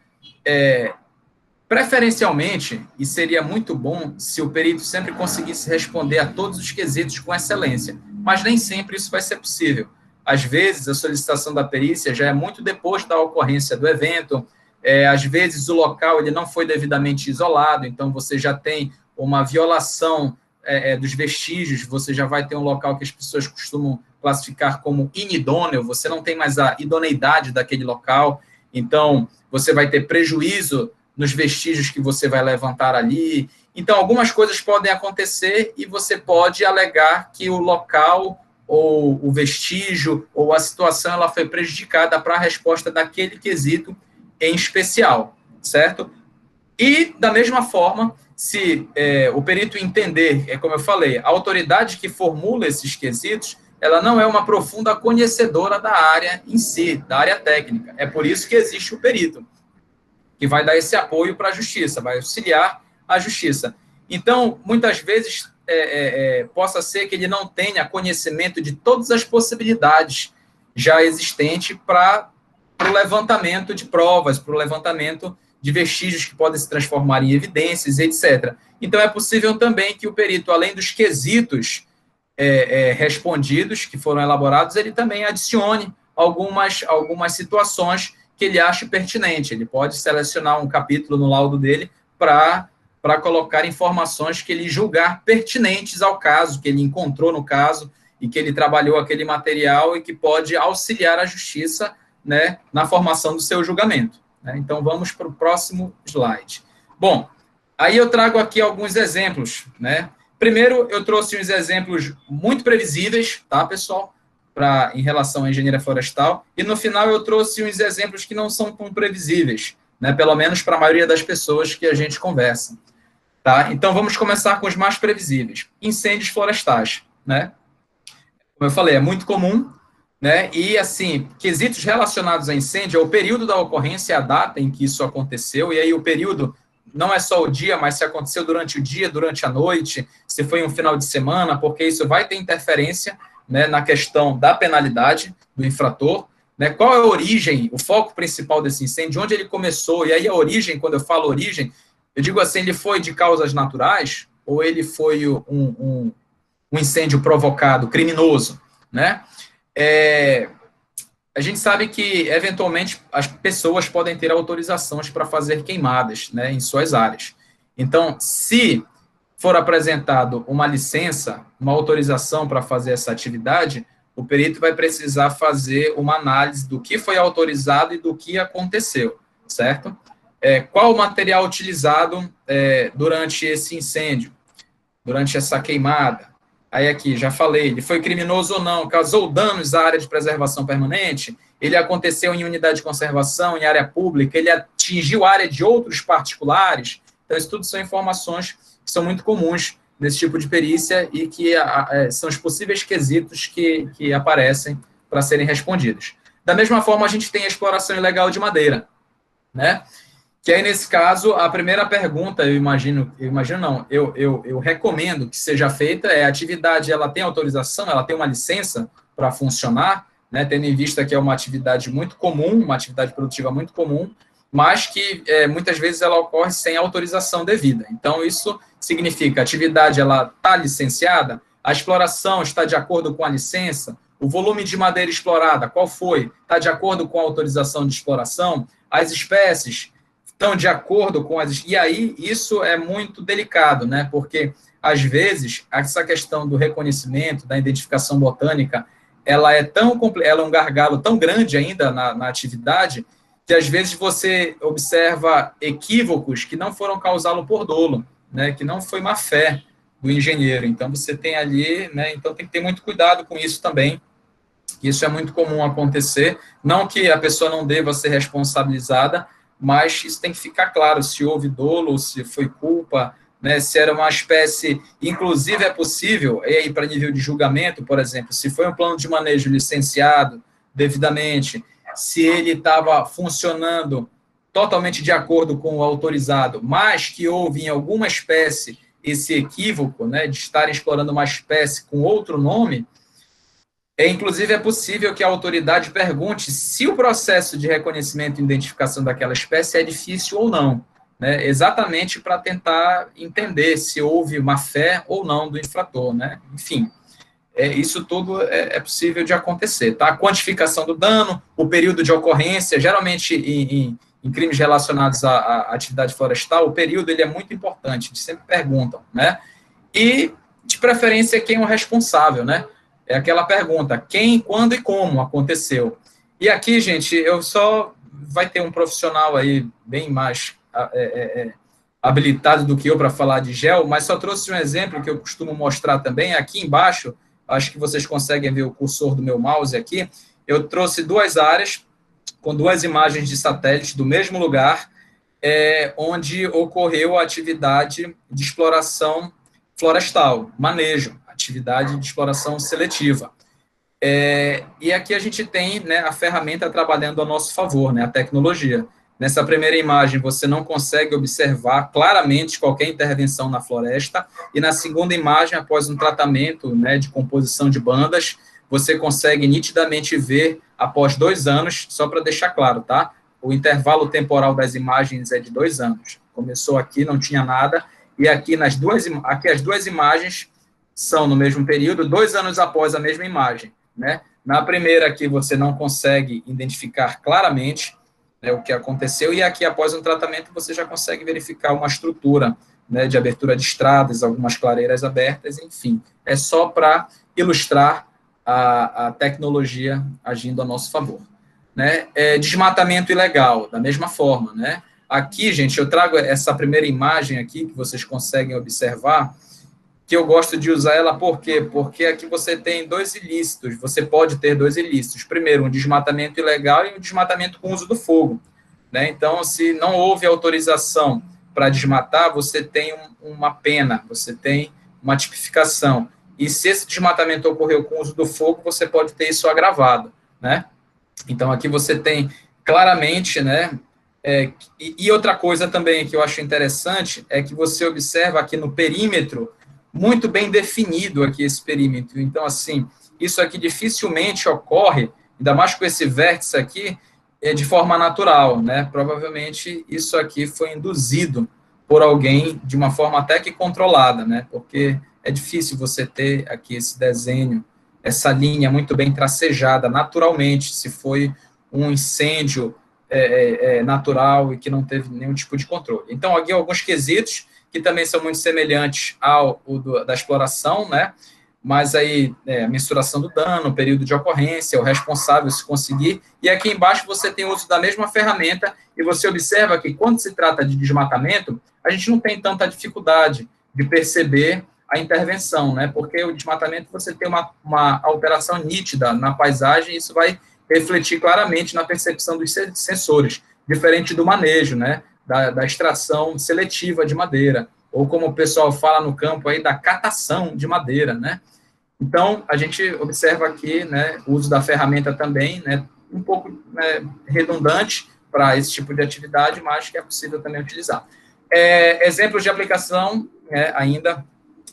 Preferencialmente, e seria muito bom se o perito sempre conseguisse responder a todos os quesitos com excelência, mas nem sempre isso vai ser possível. Às vezes, a solicitação da perícia já é muito depois da ocorrência do evento, às vezes o local ele não foi devidamente isolado, então você já tem uma violação dos vestígios, você já vai ter um local que as pessoas costumam classificar como inidôneo, você não tem mais a idoneidade daquele local, então você vai ter prejuízo nos vestígios que você vai levantar ali. Então, algumas coisas podem acontecer e você pode alegar que o local ou o vestígio ou a situação ela foi prejudicada para a resposta daquele quesito em especial, certo? E, da mesma forma, se o perito entender, como eu falei, a autoridade que formula esses quesitos, ela não é uma profunda conhecedora da área em si, da área técnica. É por isso que existe o perito, que vai dar esse apoio para a justiça, vai auxiliar a justiça. Então, muitas vezes, possa ser que ele não tenha conhecimento de todas as possibilidades já existentes para o levantamento de provas, para o levantamento de vestígios que podem se transformar em evidências, etc. Então, é possível também que o perito, além dos quesitos respondidos, que foram elaborados, ele também adicione algumas situações que ele ache pertinente. Ele pode selecionar um capítulo no laudo dele para colocar informações que ele julgar pertinentes ao caso, que ele encontrou no caso, e que ele trabalhou aquele material e que pode auxiliar a justiça, né, na formação do seu julgamento. Né? Então, vamos para o próximo slide. Bom, aí eu trago aqui alguns exemplos, né? Primeiro, eu trouxe uns exemplos muito previsíveis, tá, pessoal? Em relação à engenharia florestal, e no final eu trouxe uns exemplos que não são tão previsíveis, né? Pelo menos para a maioria das pessoas que a gente conversa. Tá? Então, vamos começar com os mais previsíveis. Incêndios florestais, né? Como eu falei, é muito comum, né? E, assim, quesitos relacionados a incêndio é o período da ocorrência, a data em que isso aconteceu, e aí o período não é só o dia, mas se aconteceu durante o dia, durante a noite, se foi um final de semana, porque isso vai ter interferência, né, na questão da penalidade do infrator, né? Qual é a origem, o foco principal desse incêndio, onde ele começou, e aí a origem, quando eu falo origem, eu digo assim, ele foi de causas naturais, ou ele foi um incêndio provocado, criminoso, né? A gente sabe que, eventualmente, as pessoas podem ter autorizações para fazer queimadas, né, em suas áreas. Então, se for apresentado uma licença, uma autorização para fazer essa atividade, o perito vai precisar fazer uma análise do que foi autorizado e do que aconteceu, certo? Qual o material utilizado durante esse incêndio, durante essa queimada? Aí aqui, já falei, ele foi criminoso ou não, causou danos à área de preservação permanente, ele aconteceu em unidade de conservação, em área pública, ele atingiu a área de outros particulares. Então, isso tudo são informações que são muito comuns nesse tipo de perícia e que são os possíveis quesitos que aparecem para serem respondidos. Da mesma forma, a gente tem a exploração ilegal de madeira, né? Que aí, nesse caso, a primeira pergunta, eu recomendo que seja feita, a atividade, ela tem autorização, ela tem uma licença para funcionar, né, tendo em vista que é uma atividade muito comum, uma atividade produtiva muito comum, mas que muitas vezes ela ocorre sem autorização devida. Então, isso significa a atividade ela está licenciada, a exploração está de acordo com a licença, o volume de madeira explorada, qual foi? Está de acordo com a autorização de exploração, as espécies estão de acordo com as... E aí, isso é muito delicado, né? Porque, às vezes, essa questão do reconhecimento, da identificação botânica, ela é um gargalo tão grande ainda na atividade, que, às vezes, você observa equívocos que não foram causá-lo por dolo, né? Que não foi má fé do engenheiro. Então, você tem ali... né? Então, tem que ter muito cuidado com isso também. Isso é muito comum acontecer. Não que a pessoa não deva ser responsabilizada, mas isso tem que ficar claro, se houve dolo, se foi culpa, né, se era uma espécie, inclusive é possível, e aí para nível de julgamento, por exemplo, se foi um plano de manejo licenciado devidamente, se ele estava funcionando totalmente de acordo com o autorizado, mas que houve em alguma espécie esse equívoco, né, de estar explorando uma espécie com outro nome, inclusive, é possível que a autoridade pergunte se o processo de reconhecimento e identificação daquela espécie é difícil ou não, né? Exatamente para tentar entender se houve má fé ou não do infrator, né? Enfim, isso tudo é possível de acontecer, tá? A quantificação do dano, o período de ocorrência, geralmente em crimes relacionados à atividade florestal, o período ele é muito importante, eles sempre perguntam, né? E, de preferência, quem é o responsável, né? É aquela pergunta, quem, quando e como aconteceu. E aqui, gente, vai ter um profissional aí bem mais habilitado do que eu para falar de gel, mas só trouxe um exemplo que eu costumo mostrar também. Aqui embaixo, acho que vocês conseguem ver o cursor do meu mouse aqui, eu trouxe duas áreas, com 2 imagens de satélite do mesmo lugar, onde ocorreu a atividade de exploração florestal, manejo, atividade de exploração seletiva. E aqui a gente tem, né, a ferramenta trabalhando a nosso favor, né, a tecnologia. Nessa primeira imagem, você não consegue observar claramente qualquer intervenção na floresta, e na segunda imagem, após um tratamento, né, de composição de bandas, você consegue nitidamente ver, após 2 anos, só para deixar claro, tá? O intervalo temporal das imagens é de 2 anos. Começou aqui, não tinha nada, e aqui, aqui as 2 imagens são no mesmo período, 2 anos após a mesma imagem, né? Na primeira aqui, você não consegue identificar claramente, né, o que aconteceu, e aqui, após um tratamento, você já consegue verificar uma estrutura, né, de abertura de estradas, algumas clareiras abertas, enfim. É só para ilustrar a tecnologia agindo a nosso favor. Né? Desmatamento ilegal, da mesma forma. Né? Aqui, gente, eu trago essa primeira imagem aqui, que vocês conseguem observar, que eu gosto de usar ela por quê? Porque aqui você tem 2 ilícitos, você pode ter 2 ilícitos. Primeiro, um desmatamento ilegal e um desmatamento com uso do fogo. Né? Então, se não houve autorização para desmatar, você tem uma pena, você tem uma tipificação. E se esse desmatamento ocorreu com uso do fogo, você pode ter isso agravado. Né? Então, aqui você tem claramente, né? E outra coisa também que eu acho interessante é que você observa aqui no perímetro, muito bem definido aqui esse perímetro. Então, assim, isso aqui dificilmente ocorre, ainda mais com esse vértice aqui, de forma natural, né? Provavelmente isso aqui foi induzido por alguém de uma forma até que controlada, né? Porque é difícil você ter aqui esse desenho, essa linha muito bem tracejada naturalmente, se foi um incêndio natural e que não teve nenhum tipo de controle. Então, aqui alguns quesitos que também são muito semelhantes ao da exploração, né? Mas aí, a mensuração do dano, o período de ocorrência, o responsável se conseguir, e aqui embaixo você tem o uso da mesma ferramenta, e você observa que quando se trata de desmatamento, a gente não tem tanta dificuldade de perceber a intervenção, né? Porque o desmatamento você tem uma alteração nítida na paisagem, e isso vai refletir claramente na percepção dos sensores, diferente do manejo, né? Da extração seletiva de madeira, ou como o pessoal fala no campo aí, da catação de madeira, né? Então, a gente observa aqui, né, o uso da ferramenta também, né, um pouco, né, redundante para esse tipo de atividade, mas que é possível também utilizar. Exemplos de aplicação, né, ainda,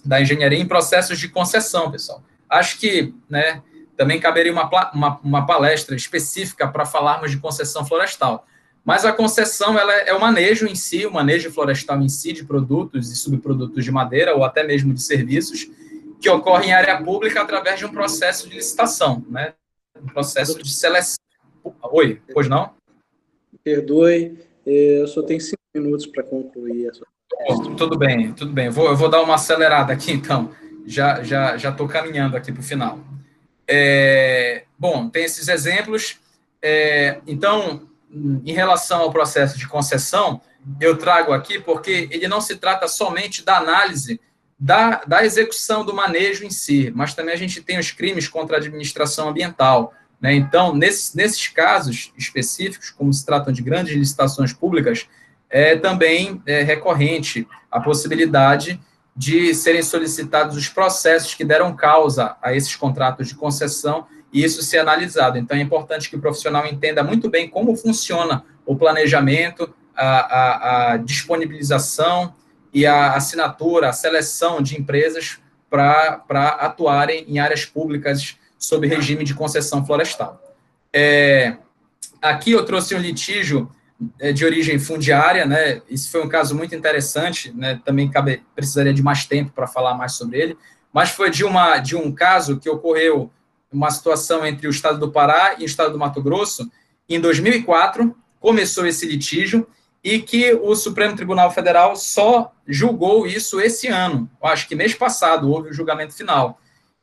da engenharia em processos de concessão, pessoal. Acho que, né, também caberia uma palestra específica para falarmos de concessão florestal. Mas a concessão, ela é o manejo em si, o manejo florestal em si, de produtos e subprodutos de madeira, ou até mesmo de serviços, que ocorre em área pública através de um processo de licitação, né? Um processo de seleção. Oi, pois não? Perdoe, eu só tenho 5 minutos para concluir essa. Tudo bem, tudo bem. Eu vou dar uma acelerada aqui, então. Já estou caminhando aqui para o final. Bom, tem esses exemplos. Então, em relação ao processo de concessão, eu trago aqui porque ele não se trata somente da análise da execução do manejo em si, mas também a gente tem os crimes contra a administração ambiental. Né? Então, nesses casos específicos, como se tratam de grandes licitações públicas, também é recorrente a possibilidade de serem solicitados os processos que deram causa a esses contratos de concessão e isso ser analisado. Então, é importante que o profissional entenda muito bem como funciona o planejamento, a disponibilização e a assinatura, a seleção de empresas para atuarem em áreas públicas sob regime de concessão florestal. Aqui eu trouxe um litígio de origem fundiária, né? Isso foi um caso muito interessante, né? Também precisaria de mais tempo para falar mais sobre ele, mas foi de um caso que ocorreu uma situação entre o estado do Pará e o estado do Mato Grosso. Em 2004, começou esse litígio e que o Supremo Tribunal Federal só julgou isso esse ano. Eu acho que mês passado houve o julgamento final,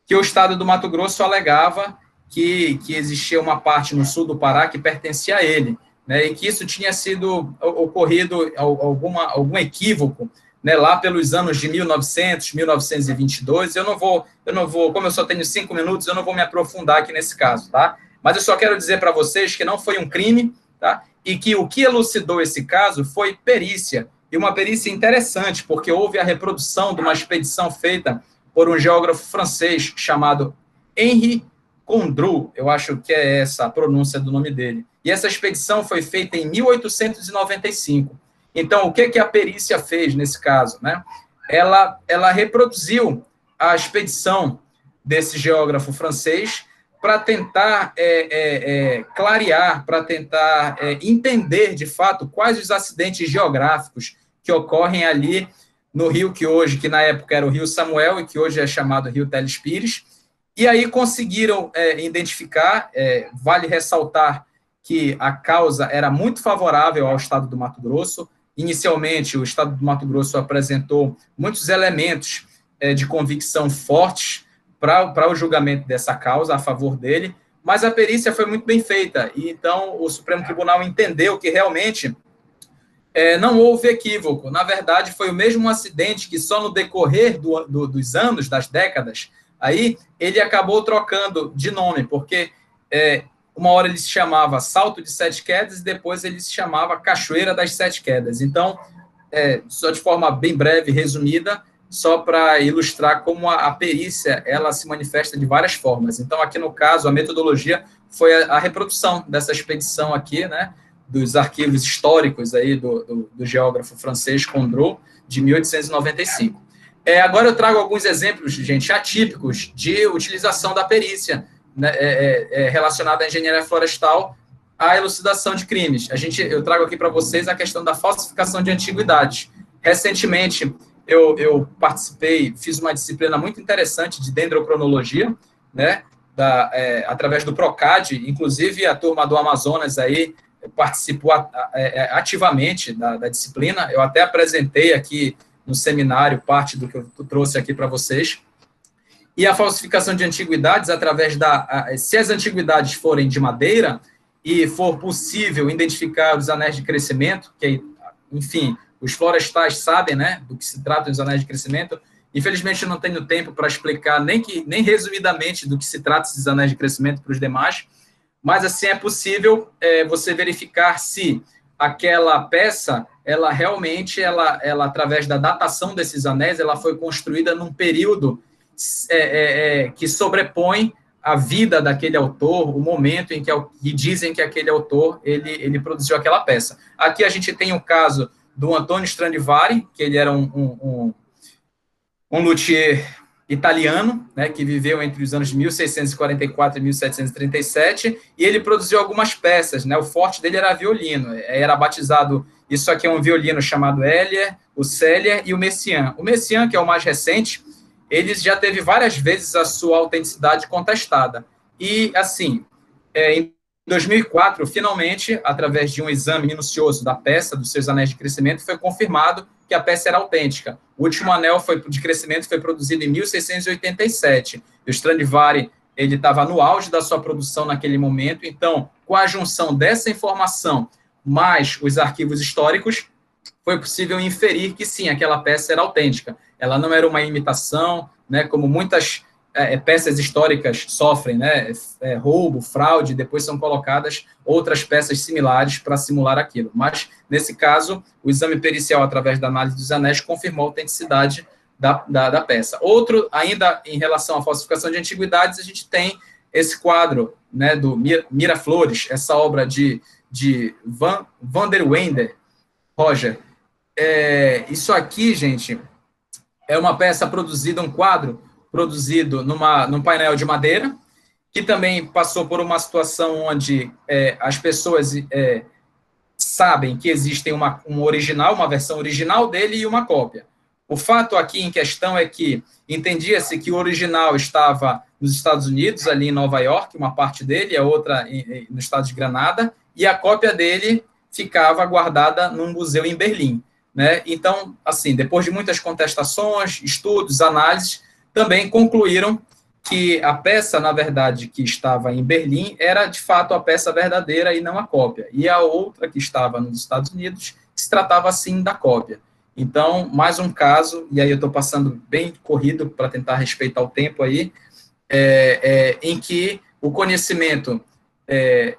que o estado do Mato Grosso alegava que existia uma parte no sul do Pará que pertencia a ele, né, e que isso tinha sido ocorrido algum equívoco, né, lá pelos anos de 1900, 1922, eu não vou, como eu só tenho 5 minutos, eu não vou me aprofundar aqui nesse caso, tá? Mas eu só quero dizer para vocês que não foi um crime, tá? E que o que elucidou esse caso foi perícia, e uma perícia interessante, porque houve a reprodução de uma expedição feita por um geógrafo francês chamado Henri Condru, eu acho que é essa a pronúncia do nome dele. E essa expedição foi feita em 1895. Então, o que a perícia fez nesse caso, né? Ela reproduziu a expedição desse geógrafo francês para tentar clarear, para tentar entender, de fato, quais os acidentes geográficos que ocorrem ali no rio que na época era o Rio Samuel e que hoje é chamado Rio Teles Pires, e aí conseguiram identificar, vale ressaltar que a causa era muito favorável ao estado do Mato Grosso. Inicialmente, o estado do Mato Grosso apresentou muitos elementos de convicção fortes para o julgamento dessa causa, a favor dele, mas a perícia foi muito bem feita, e então o Supremo Tribunal entendeu que realmente não houve equívoco. Na verdade, foi o mesmo acidente que só no decorrer dos anos, das décadas, aí ele acabou trocando de nome, porque uma hora ele se chamava Salto de Sete Quedas e depois ele se chamava Cachoeira das Sete Quedas. Então, só de forma bem breve, resumida, só para ilustrar como a perícia ela se manifesta de várias formas. Então, aqui no caso, a metodologia foi a reprodução dessa expedição aqui, né, dos arquivos históricos aí do geógrafo francês Condru, de 1895. Agora eu trago alguns exemplos, gente, atípicos de utilização da perícia, né, relacionada à engenharia florestal, à elucidação de crimes. Eu trago aqui para vocês a questão da falsificação de antiguidades. Recentemente, eu participei, fiz uma disciplina muito interessante de dendrocronologia, né, através do PROCAD, inclusive a turma do Amazonas aí participou ativamente da disciplina. Eu até apresentei aqui no seminário parte do que eu trouxe aqui para vocês. E a falsificação de antiguidades, através se as antiguidades forem de madeira e for possível identificar os anéis de crescimento, que, enfim, os florestais sabem, né, do que se trata os anéis de crescimento. Infelizmente, eu não tenho tempo para explicar nem resumidamente do que se trata esses anéis de crescimento para os demais, mas, assim, é possível você verificar se aquela peça, ela realmente, através da datação desses anéis, ela foi construída num período que sobrepõe a vida daquele autor, o momento em que dizem que aquele autor ele produziu aquela peça. Aqui a gente tem o caso do Antonio Stradivari, que ele era um luthier italiano, né, que viveu entre os anos de 1644 e 1737, e ele produziu algumas peças, né, o forte dele era violino, era batizado, isso aqui é um violino chamado Heller, o Celler e o Messiaen. O Messiaen, que é o mais recente, ele já teve várias vezes a sua autenticidade contestada. E, assim, em 2004, finalmente, através de um exame minucioso da peça, dos seus anéis de crescimento, foi confirmado que a peça era autêntica. O último anel de crescimento foi produzido em 1687. O Stradivari ele estava no auge da sua produção naquele momento, então, com a junção dessa informação mais os arquivos históricos, foi possível inferir que, sim, aquela peça era autêntica. Ela não era uma imitação, né, como muitas peças históricas sofrem, né, roubo, fraude, depois são colocadas outras peças similares para simular aquilo. Mas, nesse caso, o exame pericial, através da análise dos anéis, confirmou a autenticidade da peça. Outro, ainda em relação à falsificação de antiguidades, a gente tem esse quadro, né, do Miraflores, essa obra de Van der Wende, Roger. Isso aqui, gente, é uma peça produzida, um quadro produzido num painel de madeira, que também passou por uma situação onde as pessoas sabem que existem um original, uma versão original dele e uma cópia. O fato aqui em questão é que entendia-se que o original estava nos Estados Unidos, ali em Nova York, uma parte dele, a outra no estado de Granada, e a cópia dele ficava guardada num museu em Berlim, né? Então, assim, depois de muitas contestações, estudos, análises, também concluíram que a peça, na verdade, que estava em Berlim, era, de fato, a peça verdadeira e não a cópia. E a outra, que estava nos Estados Unidos, se tratava, sim, da cópia. Então, mais um caso, e aí eu estou passando bem corrido para tentar respeitar o tempo aí, em que o conhecimento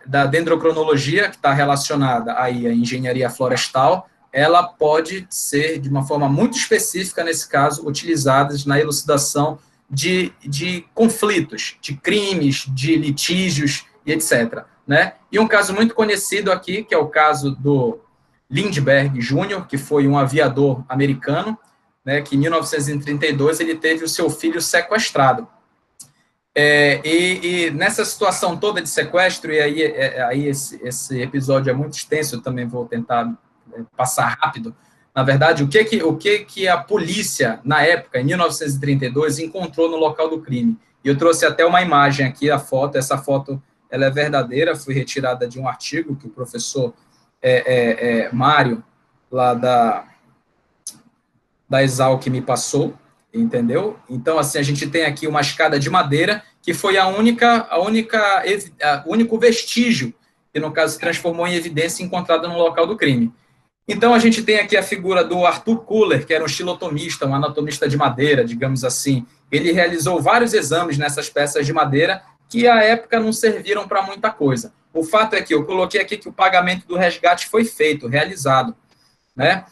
da dendrocronologia, que está relacionada aí à engenharia florestal, ela pode ser, de uma forma muito específica, nesse caso, utilizadas na elucidação de conflitos, de crimes, de litígios e etc. Né? E um caso muito conhecido aqui, que é o caso do Lindbergh Jr., que foi um aviador americano, né, que em 1932 ele teve o seu filho sequestrado. E nessa situação toda de sequestro, e aí esse episódio é muito extenso, eu também vou tentar passar rápido. Na verdade, o que a polícia, na época, em 1932, encontrou no local do crime? E eu trouxe até uma imagem aqui, a foto, essa foto ela é verdadeira, foi retirada de um artigo que o professor Mário, lá da Exalc, me passou, entendeu? Então, assim, a gente tem aqui uma escada de madeira, que foi o único vestígio que, no caso, se transformou em evidência encontrada no local do crime. Então, a gente tem aqui a figura do Arthur Kuller, que era um estilotomista, um anatomista de madeira, digamos assim. Ele realizou vários exames nessas peças de madeira que, à época, não serviram para muita coisa. O fato é que eu coloquei aqui que o pagamento do resgate foi feito, realizado, né?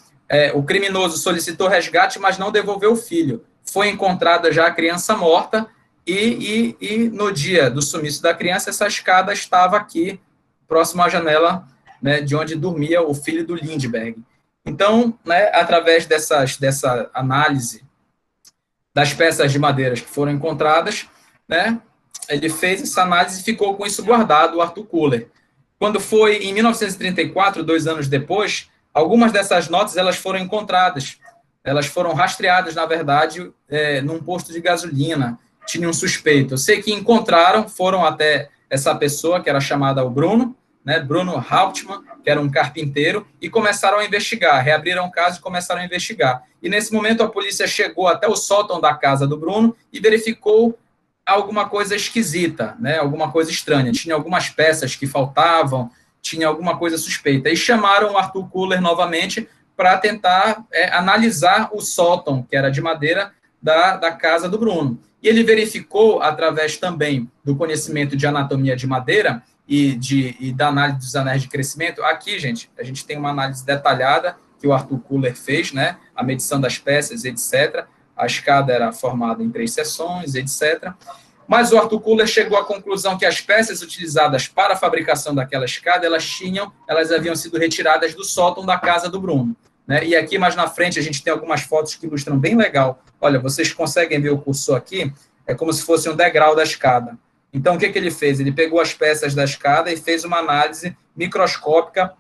O criminoso solicitou resgate, mas não devolveu o filho. Foi encontrada já a criança morta e no dia do sumiço da criança, essa escada estava aqui, próximo à janela, né, de onde dormia o filho do Lindbergh. Então, né, através dessa análise das peças de madeira que foram encontradas, né, ele fez essa análise e ficou com isso guardado, o Arthur Kuller. Quando foi em 1934, 2 anos depois, algumas dessas notas elas foram encontradas, elas foram rastreadas, na verdade, num posto de gasolina, tinha um suspeito. Eu sei que encontraram, foram até essa pessoa, que era chamada o Bruno, né, Bruno Hauptmann, que era um carpinteiro, e começaram a investigar, reabriram o caso e começaram a investigar. E nesse momento a polícia chegou até o sótão da casa do Bruno e verificou alguma coisa esquisita, né, alguma coisa estranha. Tinha algumas peças que faltavam, tinha alguma coisa suspeita. E chamaram o Arthur Kuller novamente para tentar analisar o sótão, que era de madeira, da casa do Bruno. E ele verificou, através também do conhecimento de anatomia de madeira e da análise dos anéis de crescimento. Aqui, gente, a gente tem uma análise detalhada que o Arthur Kuller fez, né, a medição das peças, etc. A escada era formada em 3 seções, etc. Mas o Arthur Kuller chegou à conclusão que as peças utilizadas para a fabricação daquela escada, elas haviam sido retiradas do sótão da casa do Bruno, né? E aqui mais na frente a gente tem algumas fotos que ilustram bem legal. Olha, vocês conseguem ver o cursor aqui? É como se fosse um degrau da escada. Então, o que ele fez? Ele pegou as peças da escada e fez uma análise microscópica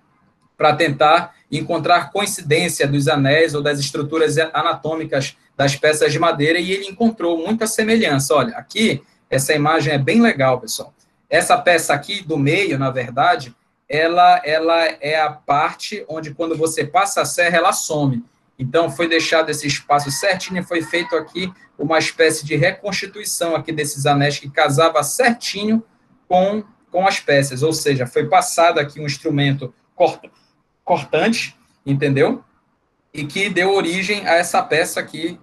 para tentar encontrar coincidência dos anéis ou das estruturas anatômicas das peças de madeira, e ele encontrou muita semelhança. Olha, aqui, essa imagem é bem legal, pessoal. Essa peça aqui do meio, na verdade, ela é a parte onde, quando você passa a serra, ela some. Então, foi deixado esse espaço certinho e foi feito aqui uma espécie de reconstituição aqui desses anéis que casava certinho com as peças, ou seja, foi passado aqui um instrumento cortante, entendeu? E que deu origem a essa peça aqui,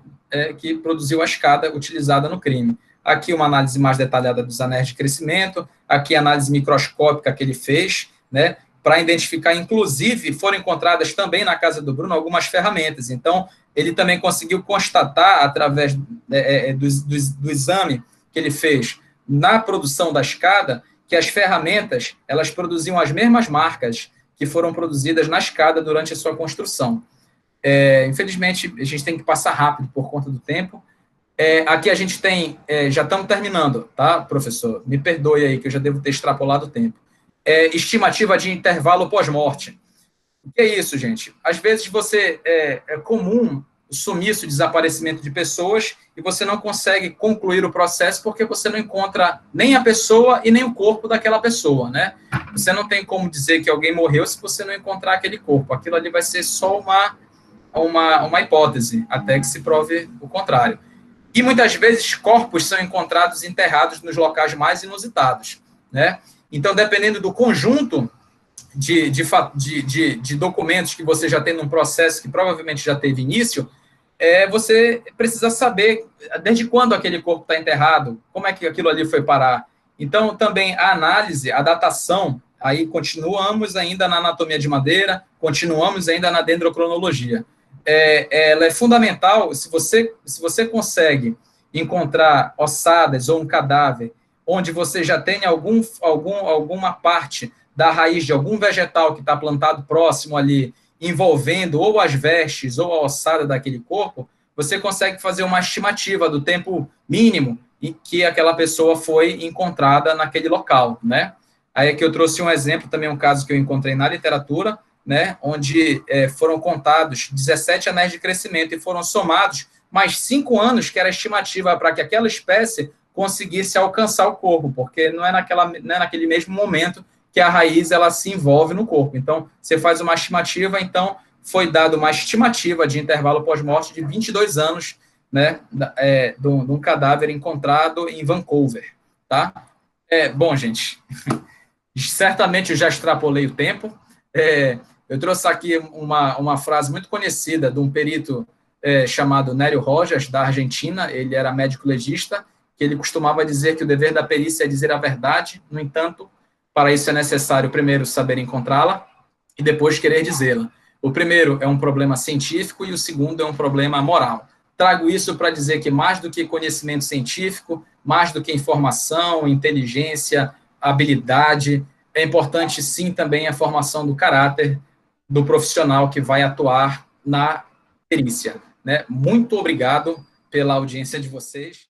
que produziu a escada utilizada no crime. Aqui uma análise mais detalhada dos anéis de crescimento, aqui a análise microscópica que ele fez, né, para identificar, inclusive, foram encontradas também na casa do Bruno algumas ferramentas. Então, ele também conseguiu constatar, através do exame que ele fez na produção da escada, que as ferramentas, elas produziam as mesmas marcas que foram produzidas na escada durante a sua construção. Infelizmente, a gente tem que passar rápido por conta do tempo. Aqui a gente tem, já estamos terminando, tá, professor? Me perdoe aí, que eu já devo ter extrapolado o tempo. Estimativa de intervalo pós-morte. O que é isso, gente? Às vezes é comum o sumiço, o desaparecimento de pessoas, e você não consegue concluir o processo porque você não encontra nem a pessoa e nem o corpo daquela pessoa, né? Você não tem como dizer que alguém morreu se você não encontrar aquele corpo. Aquilo ali vai ser só uma hipótese, até que se prove o contrário. E muitas vezes corpos são encontrados enterrados nos locais mais inusitados, né? Então, dependendo do conjunto de documentos que você já tem num processo que provavelmente já teve início, você precisa saber desde quando aquele corpo está enterrado, como é que aquilo ali foi parar. Então, também a análise, a datação, aí continuamos ainda na anatomia de madeira, continuamos ainda na dendrocronologia. Ela é fundamental, se você consegue encontrar ossadas ou um cadáver onde você já tem alguma parte da raiz de algum vegetal que está plantado próximo ali, envolvendo ou as vestes ou a ossada daquele corpo, você consegue fazer uma estimativa do tempo mínimo em que aquela pessoa foi encontrada naquele local, né? Aí aqui eu trouxe um exemplo, também um caso que eu encontrei na literatura, né, onde foram contados 17 anéis de crescimento e foram somados mais 5 anos, que era a estimativa para que aquela espécie conseguisse alcançar o corpo, porque não é naquele mesmo momento que a raiz ela se envolve no corpo. Então, você faz uma estimativa, então foi dado uma estimativa de intervalo pós-morte de 22 anos, né, de um cadáver encontrado em Vancouver, tá? Bom, gente, certamente eu já extrapolei o tempo. Eu trouxe aqui uma frase muito conhecida de um perito chamado Nélio Rojas, da Argentina. Ele era médico legista, que ele costumava dizer que o dever da perícia é dizer a verdade. No entanto, para isso é necessário primeiro saber encontrá-la e depois querer dizê-la. O primeiro é um problema científico e o segundo é um problema moral. Trago isso para dizer que mais do que conhecimento científico, mais do que informação, inteligência, habilidade, é importante sim também a formação do caráter do profissional que vai atuar na perícia, né? Muito obrigado pela audiência de vocês.